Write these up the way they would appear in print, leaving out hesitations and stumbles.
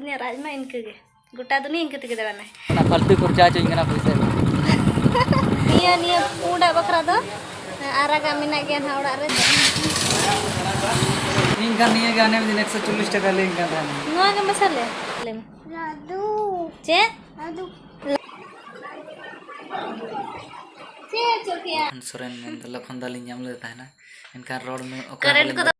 चुकनी राजमा इनके गोटा दुनी इनके तक दाना ना फालतू खर्चा चोइंगना पैसा निया निया पूंडा बकरा दो आरागा मिना गया ना ओड़ा रे इनका निया गाने में 140 টাকা ले इनका था नोआ के मसाले ले रादू चे रादू चे चोकिया सोरेन में तो लखन दाली नाम लेता है ना इनका रोड में करंट को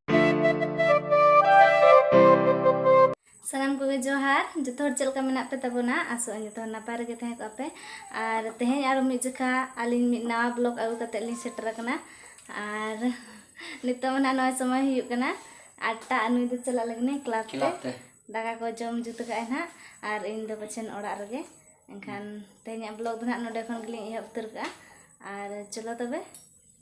सानाम को जोहार जो चलका मेना पे तबना आसो जो नापाय रे तहे को पे और तेहे आरो मि जखा आलिन मि नवा ब्लॉग आगु कते लिन सेटर कना और नितो मना नय समय हुयु कना 8टा अनुई दो चला लगने क्लाब ते दाका को जम जुत का ना और इन दो बचन ओड़ा रगे एनखान तेहे ब्लॉग दना नोडे खन गलिन एह उतर का और चलो तबे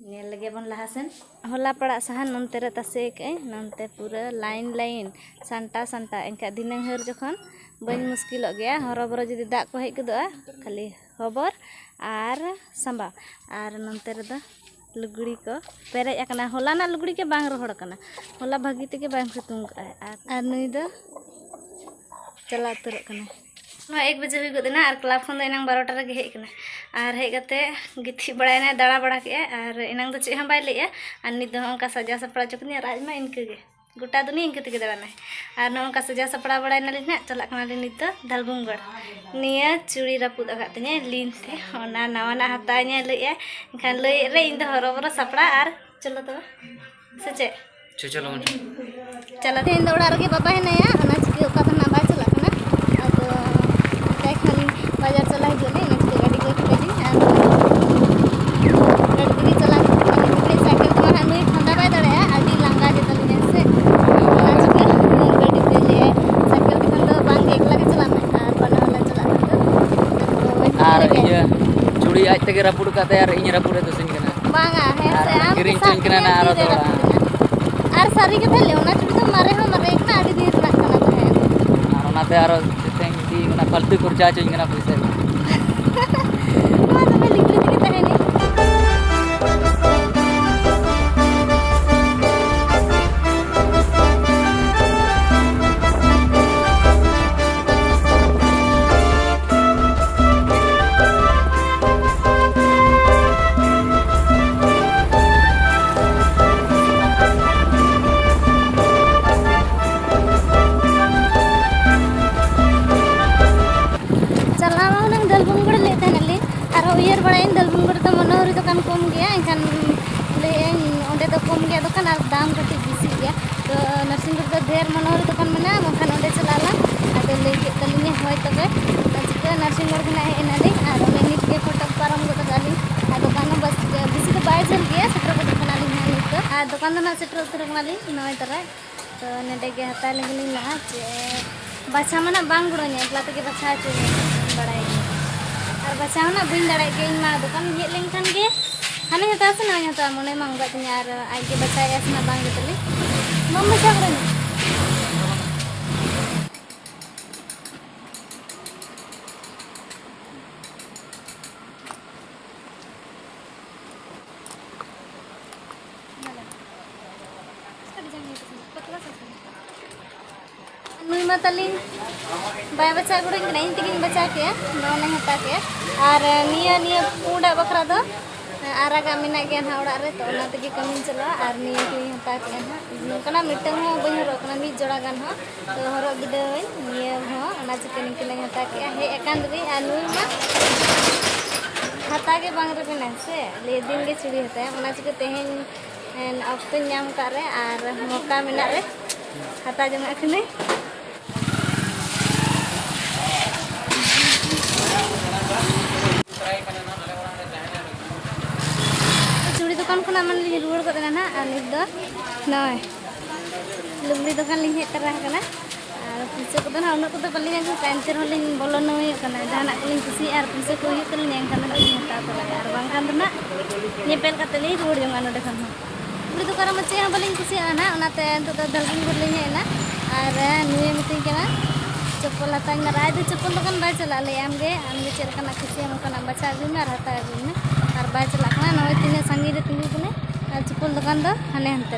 नेल लगे बन लहासन होला पड़ा सहान नंते रे तसे के नंते पूरा लाइन लाइन सांटा सांटा एनका दिनंग हर जखन बन मुश्किल गया हरबरो जदि दाग को हेक गदोआ खाली हबर और संबा और नंते रे द लुगड़ी को पेरे एकना होला ना लुगड़ी के बांग रोहड़ कना होला भागी ते के बांग सितुंग और नुई द चला उतर कना 1 बजे हुई गदना और क्लाब खन इनांग 12टा रे हेकना और हेगते गिथि बड़ायना दाड़ा बड़ा के और इनांग चे हम बाय ले और नित अंका सजा सपड़ा चुकनी राजमा इनके गोटा दुनी इनके तक दाना और नौका सजा सपड़ा बड़ायना लिन चला नित धलबुंगड़ निया चूड़ी रापुद अगतने लिन थे ओना नवाना हताने ले एनखान ले रे इन हरबर सपड़ा और चलो तो सचे चलो चला थे इन ओड़ा रे बाबा हेनाया ओना चिके ओका ना बाय चला कना आदो काय खाली बाजार चला हिजोले ना चिके गाड़ी को खिले गाड़ी चला साइकिल तो हानु ठंडा बाय दड़े आदि लांगा जेतलिने से ओना चिके गाड़ी पे ले साइकिल के तो बांग एकला के चला में और बना वाला चला और ये चूड़ी आज तक रापुड़ काते और इन रापुड़े तो सिन कना बांगा है से आम किरिंग चोइन कना ना आरो तो और सारी के थले ओना चूड़ी तो मारे हम मारे एक ना आदि दिन रख कना तो है और ओनाते आरो तेंगी ओना फालतू खर्चा चोइंगना पैसा मा तो मैं लिख लेती के तहे नहीं उयर बड़ाइन दलबुंगड़ तो मनोहरी दुकान कम गया एनखान ले ओंडे तो कम गया दुकान और दाम कटी बेसी गया तो नरसिंहपुर तो ढेर मनोहरी दुकान मेना मखान ओंडे चलाला आदो ले के तलिने होय तबे चिका नरसिंहपुर के हे एनाली और ओने नित के फोटो पारम गो तगाली आ दुकान बस बेसी तो बाय चल गया सेटर को दुकान आली ना नित आ दुकान ना सेटर उतर कनाली नय तरह तो नेडे के हता लगली ना जे बाछा मना बांग गुड़ोnya एकला तके बाछा चो बड़ाई और बचाव ना बी दाड़े के मा दुकान हे लेनखान के हाने हता से ना हता मने मांगा तने और आज के बचाया सना बांग तले मम बचा करे नुई मतली बाय बचा गुड़ नहीं तक बचा के नौने हता के और निया निया पूंडा बकरा दो आरागा मेना गया ना ओड़ा रे तो ओना तक कमी चला और निया के हता के ना कना मिटंग हो बई हरो कना मी जोड़ा गान हो तो हरो बिदे निया हो ओना चिकन के हता के हे एकांदरी आ नुई मा हता के बांग रे बेना से ले दिन के चुड़ी हता ओना चिके तेहेन अक्तो नाम का रे और मौका मेना रे हता जमा खने चूड़ी दुकान खुना मन ली रुआड़ को देना और नित दो नय लुगड़ी दुकान ली हे तरह कना और पुसे को ना उन को तो बलिन को कांतिर होली बोलो नय कना जहाना को लिन खुशी और पुसे को ही कलिन एंखान ना हता तो और बांखान ना नेपेल कते ली रुआड़ जंगा नडे खान लुगड़ी दुकान मचे बलिन खुशी ना ओनाते तो दलबिन गुर लिन हेना और नुए मिति कना चप्पल हता राय दो चप्पल दुकान बाय चला ले आमगे चेर कना खुशी हम कना बचा गुना और हता गुना और बाय चला कना नय तिने संगी रे तिंगु कने और चप्पल दुकान दो हाने हनते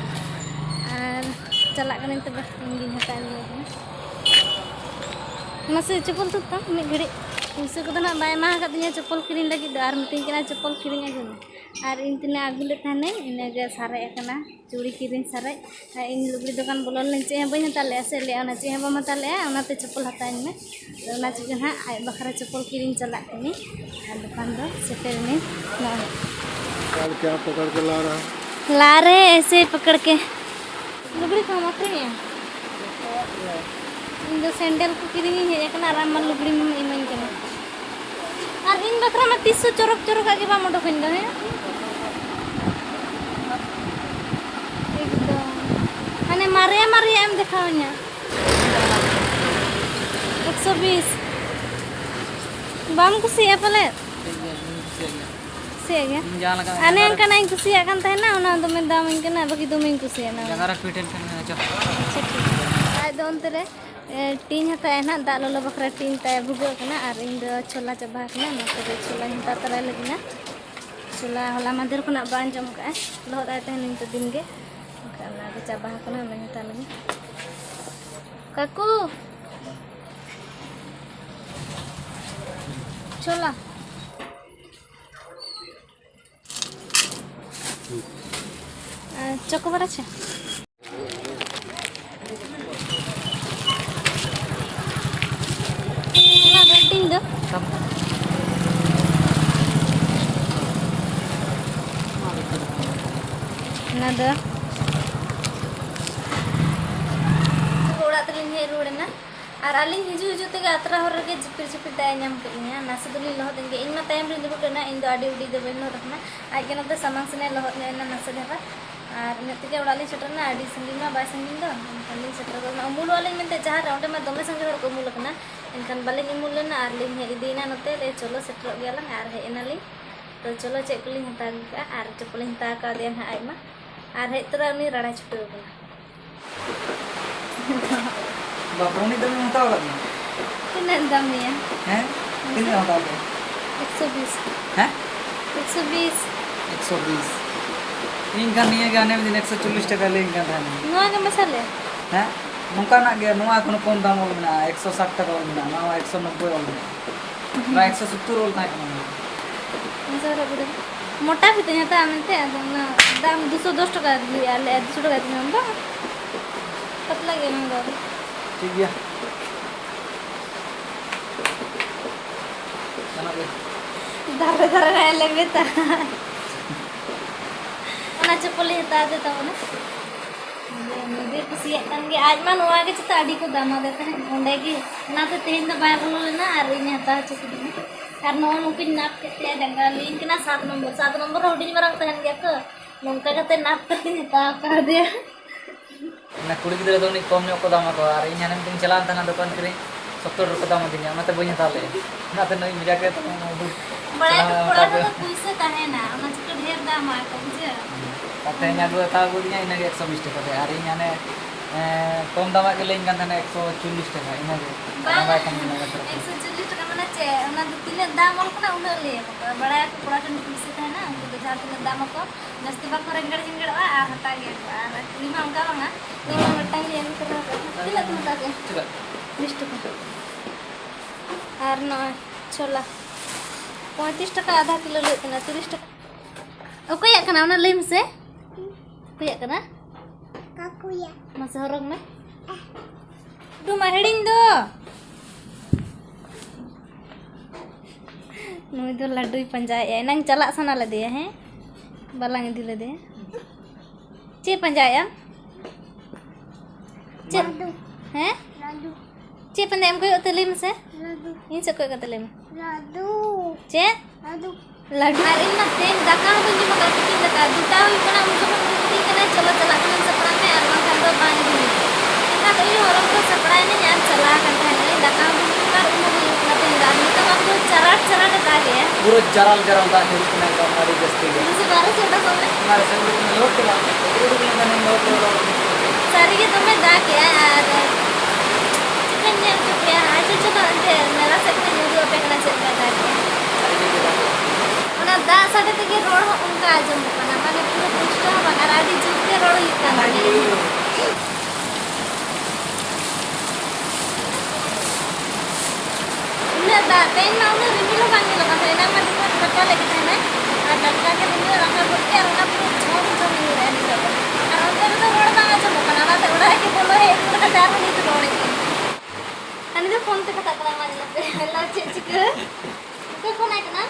और चला कने तबे इंगी हता masih cepol tuh tak mik gede usia ko na bay mah katanya cepol kiring lagi dar miting kena cepol kiring aja ar intina agule thane inaga sare ekana churi kiring sare in lugri dokan bolon lenche bany hatale ase le ona che ba matale ona te cepol hatain me ona chicken ha ay bakara cepol kiring chalak ini ar dukan do setel ni na कल क्या पकड़ के ला रहा है? ला रहे ऐसे पकड़ के लुगड़ी कहाँ मत रही है इन दो सैंडल को किरी है एक ना आराम में लुगड़ी में इमन के और इन बकरा में 300 चोरक चोरक आगे बा मोटो खंड है एकदम हने मारिया मारिया एम दिखाओ ना 120 बाम कुसी है पहले से गया jangan laka ane yang kana yang kusiakan teh na ona do men dam kana bagi do men kusiya na jangan rak piten kan aja ay do ontere tin हता है ना दाल लो बकरा tin tay बुगो kana ar in do छोला चबा kana मत दे छोला हिंता तरा लगना छोला होला मंदिर को ना बान जम का लो दा तह nin to दिन ge kana do चबा kana men हिंता लगी काकू छोला चोकोबार আছে না রেটিং দাও না দাও ओड़ा तलिन हे रोड ना और आलिन हिजु हिजु ते यात्रा हो रगे चिपिर चिपिर दाय नाम कलिया नासे दुली लहत देंगे इन मा टाइम रे दुबु ना इन दो आडी उडी दे बेनो रखना आज के नते सामान सने लहत ने ना नासे देबा और नेते के ओड़ा ले सेटरना आडी संगी मा बाय संगी दो खाली सेटर को ना अमूल वाले मेनते जहां राउंड में दमे संगे हर को मूल कना इनकन बाले इमूल ना आर लिन हे इदीना नते ले चलो सेटर गेला आर हे एनाली तो चलो चेक कुली हता का आर चपल हता का दे ना आइमा आर हे तरा उनी राडा छुटो गला बापरोनी दम में होता होगा कितना दाम है हैं कितना होता होगा 120 हैं 120 120 इनका नहीं है गाने में दिन 140 टका ले इनका था नोआ के मसाले हैं नुका ना गया नुआ कोनो कौन दाम वाला बना 160 टका वाला बना ना 190 वाला बना ना 170 वाला था kana मसाला बुड़े मोटा भी तो यहाँ आमते ना दाम 210 टका दिया ले 200 टका दिया हम पतला के मंगा ठीक है चलो बे दारे दारे रह लगे ता ना चपली हता देता ना मुझे कुछ kan ge आज मान हुआ के चिता आडी को दामा देते हैं ओंडे की ना तो तेन ना बाय बोलो लेना और इन हता चुकी karena mungkin nap kete danggalin kena 7 nomor udah barang tahan dia ke nongka kate nap kete hata ka dia ना कुड़ी गिद्रा तो नहीं कम को दाम को और इन हनम दिन चलान तना दुकान करे 70 रुपए दाम दिन ना तो बनी ताले ना तो नहीं मजा के तो बड़ा बड़ा तो पैसे काहे ना ओना चिक ढेर दाम आ को बुझे कते nya गो ता गो दिया इन 120 टका और इन ने कम दाम के लेन kan 140 टका इन के बाय कम ना 140 टका माने चे ओना दो तीन दाम और कना उना ले बड़ा बड़ा टन पैसे था ना उनको तो जहां तीन दाम को नस्ती बा करे गड़ जिंगड़ आ हता गया और नीमा उनका बंगा नीमा मटन ले कर तीन तुम ता के coba 20 टका और ना छोला 35 टका आधा किलो ले तना 30 टका ओके या कना उना ले मसे को या कना काकू या मसे हरग में दु महडिंग दो नुई दो लड्डू पंजाया नंग चला सना ले दे हैं बालांग दी ले दे चे पंजाया चे हैं चे पंदे एम कोई तले में से इन से कोई तले में लड्डू चे लड्डू अरे इन तेन दाका हम जो मका की दाका दुटा हुई कना मुझे मुक्ति कना चलो चला कन सपड़ा में और वहां दो बांध दी ना तो ये औरत को सपड़ा ने यार चला कर था नहीं दाका हम कर उन ना तेन दानी तो हमको चराट चराट आ गया पूरा जराल जराल दा है उसने का हमारी जस्ती है मुझे 12 से तक हमारे संग में लोट के रोड में बने लोट सारी के तुम्हें दा के यार चिकन ने जो पे आज चलो अंते मेरा से के वीडियो पे करना चलता था उना दा साडे ते के रोड उनका आजम बना माने पूरा पुष्टा बना आडी जुट के रोड इतना Ina dah, ten mau nih rimil bang nih loh. Karena mah cuma dapat lagi sana. Ada lagi rimil rangka berke, rangka perut jauh jauh nih udah nih loh. Karena itu orang bang aja bukan apa tuh udah itu boleh itu kan daru nih tuh orang ini. Ani tuh phone tuh kata kerana mana nih, lah cek cek. Tuh phone aja kan?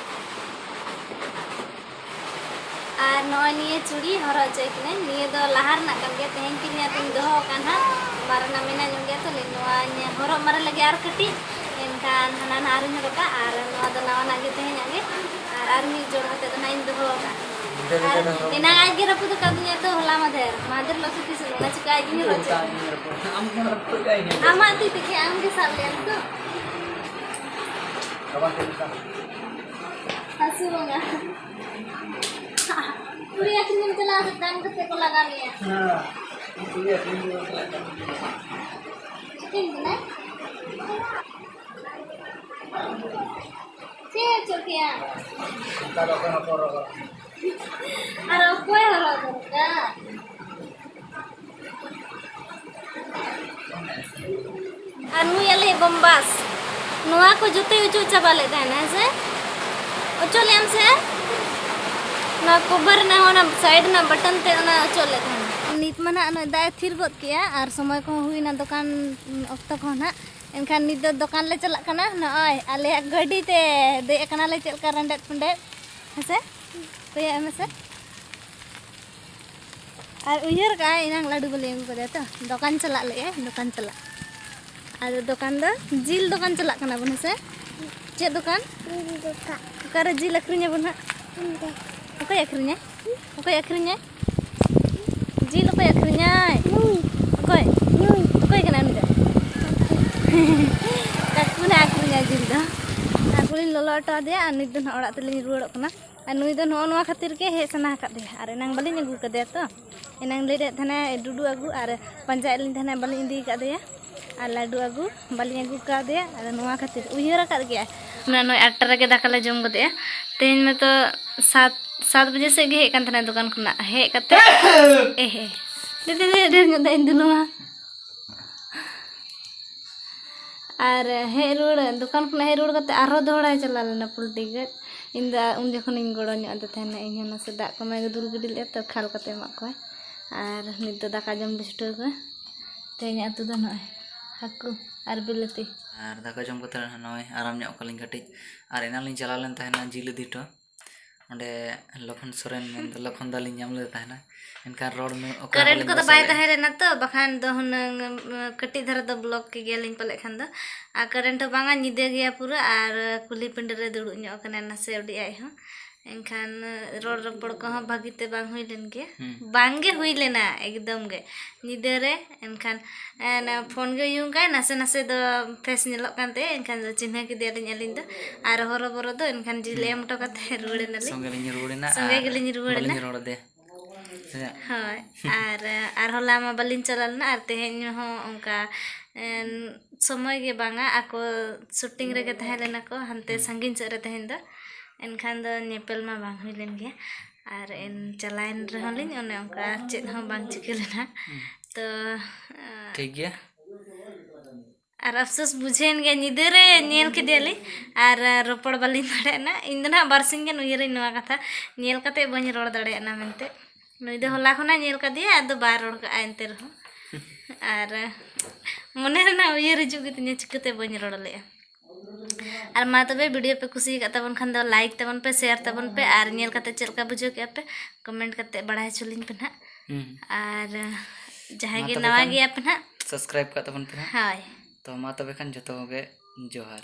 আর নয় নিয়ে চুড়ি হরক চাই কিনে নিয়ে ᱫᱚ ᱞᱟᱦᱟ ᱨᱮᱱᱟᱜ ᱠᱟᱱ ᱜᱮᱭᱟ ᱛᱮᱦᱮᱧ ᱠᱤᱨᱤᱧ ᱟᱛᱮᱧ ᱫᱚᱦᱚ ᱟᱠᱟᱱ ᱦᱟᱸᱜ ᱢᱟᱨᱟᱝ ᱢᱮᱱᱟᱜ ᱧᱚᱜ ᱜᱮᱭᱟ ᱛᱚ ᱱᱚᱣᱟ ᱦᱚᱨᱚᱜ ᱢᱟᱨᱮ ᱞᱟᱹᱜᱤᱫ ᱟᱨ ᱠᱟᱹᱴᱤᱡ ᱮᱱᱠᱷᱟᱱ ᱦᱟᱱᱟ ᱱᱟᱦᱟᱜ ᱟᱨᱤᱧ ᱦᱚᱨᱚᱜᱟ ᱟᱨ ᱱᱚᱣᱟ ᱫᱚ ᱱᱟᱣᱟᱱᱟᱜ ᱜᱮ ᱛᱮᱦᱮᱧᱟᱜ ᱜᱮ ᱟᱨ ᱢᱤᱫ ᱡᱳᱲ ᱠᱟᱛᱮ ᱫᱚ ᱱᱟᱦᱟᱜ ᱤᱧ ᱫᱚᱦᱚ ᱟᱠᱟᱫᱼᱟ ᱟᱨ ᱮᱱᱟᱝ ᱟᱡ ᱜᱮ ᱨᱟᱹᱯᱩᱫ ᱟᱠᱟᱫᱤᱧᱟ ᱛᱚ ᱦᱚᱞᱟ ᱢᱟᱫᱷᱮᱨ ᱞᱚᱥ ᱛᱤᱥ ᱚᱱᱟ ᱪᱤᱠᱟ ᱟᱡ ᱜᱤᱧ ᱦᱚᱨᱚᱜ ᱟᱢᱟᱜ ᱛᱤ ᱛᱮᱜᱮ ᱟᱢ ᱜᱮ ᱥᱟᱵ ᱞᱮᱢ ᱛᱚ ᱦᱟᱹᱥᱩ ᱵᱟᱝᱟ पूरी अखरी में चला सकता है कितने को लगा लिया हां पूरी अखरी में चला कितना से चोकिया kalau kan apa अरे कोई हरा करता अनु याले बम्बास नुआ को जुते उचू चबा लेता है ना से उचो लेम से ना कवर ना होना साइड ना बटन ते ना चले था नित मना ना दाय थिर गत किया और समय को हुई ना दुकान अक्तो को ना एनखान नित दुकान ले चला कना ना आय आले गाड़ी ते दे कना ले चल कर रंडे पंडे हसे तो ये हमेसे और उयर का इनांग लाडू बोले को दे तो दुकान चला ले दुकान चला और दुकान दो जिल दुकान चला कना बन हसे चे दुकान करे जिल अखरिnya बना Oke akhirnya? Oke akhirnya? Jil oke akhirnya? Oke kena nih dah. Aku na akhirnya jil dah. Aku lin lolo ta dia anu itu na orak telin ruwak kena. Anu itu no khatir ke he sana kat dia. Are nang balin agu ka dia to. Enang le det thana dudu agu are panjai lin thana balin indi ka dia. Ar ladu agu balin agu ka dia. Are no khatir uyara kat gaya. Na no 8 rage dakala jom gode ya. Tehin me to 7 बजे से गे हेकन थना दुकान खुना हे कते दे इन दुनु और हे road दुकान खुना हे road कते आरो दोड़ा चला लेना पुलटी गे इंदा उन जखन इन गड़ो ᱧᱚᱜ ᱫᱚ ᱛᱟᱦᱮᱱᱟ ᱤᱧ ᱦᱚᱸ ᱱᱟᱥᱮ ᱫᱟᱜ ᱠᱚ ᱢᱮ ᱫᱩᱞ ᱜᱤᱰᱤ ᱞᱮᱫ ᱛᱚ ᱠᱷᱟᱞ ᱠᱟᱛᱮ ᱮᱢᱟᱜ ᱠᱚᱣᱟ ᱟᱨ ᱱᱤᱛ ᱫᱚ ᱫᱟᱠᱟ ᱡᱚᱢ ᱵᱤᱥᱴᱟᱹ ᱠᱚ ᱛᱮᱦᱮᱧ ᱟᱛᱩ ᱫᱚ ᱱᱚᱜᱼᱚᱭ ᱦᱟᱹᱠᱩ ᱟᱨ ᱵᱤᱞᱟᱹᱛᱤ ᱟᱨ ᱫᱟᱠᱟ ᱡᱚᱢ ᱠᱟᱛᱮ ᱱᱚᱜᱼᱚᱭ ᱟᱨᱟᱢ ᱧᱚᱜ ᱠᱟᱞᱤᱧ ᱠᱟᱹᱴᱤᱡ ᱟᱨ ᱮᱱᱟᱝ ᱞᱤᱧ ᱪᱟᱞᱟᱣ ᱞᱮᱱ ᱛᱟᱦᱮᱱᱟ ᱡᱤᱞ ᱤᱫᱤ ᱦᱚᱴᱚ ᱚᱸᱰे ᱞᱚᱠᱷᱚᱱ ᱥᱚᱨᱮᱱ ᱢᱮᱱᱫᱚ ᱞᱚᱠᱷᱚᱱ ᱫᱟᱞᱤᱧ ᱧᱟᱢ ᱞᱮᱫ ᱛᱟᱦᱮᱱᱟ ᱮᱱᱠᱷᱟᱱ ᱨᱚᱲ ᱢᱮ करेंट को तो बाय तहे रेना तो बखान दो हुनंग कटी धर दो ब्लॉक के गेलिंग पले खान दो आ करेंट बांगा निदे गया पूरा आर कुली पिंड रे दुड़ु ᱧᱚᱜ कने नसे उडी आय हो एनखान रोड रपड़ को भागीते बांग हुई लेन के बांगे हुई लेना एकदम गे निदे रे एनखान फोन गे यूंगा नसे नसे दो फेस नेलो कानते एनखान चिन्ह के दे अलिन दो आर हरो बरो दो एनखान जिले मटो कते रुड़े नली संगे गेलिन रुड़े रोड दे हाँ आर होला मा बलिन चलल ना आर तेहेन हो उनका समय के बांगा आको शूटिंग रे के तहे लेना को हनते संगीन से रे तहेन दो एनखान दो नेपल मा बांग हुई लेन गया आर एन चलाइन रहलिन ओने उनका चेत हो बांग चिके लेना तो ठीक गया आर अफसोस बुझेन गया निदे रे नेल के देली आर रोपड़ बलिन दड़े ना इन दना बारसिंग के उयरे नवा कथा नेल कते बनी रोड दड़े ना मेनते नुई दो होला खना नेल का दिया आदो बार रोड का आनते रहो आर मने ना उयर हिजु गितने चिकते बनी रोड ले आर मा तबे वीडियो पे खुशी का तबन खान दो लाइक तबन पे शेयर तबन पे आर नेल कते चलका बुझो के पे कमेंट कते बढ़ाई चुलिन पे ना आर जहां के नवा गया पे ना सब्सक्राइब का तबन पे हाय तो मा तबे खान जतो गे जोहार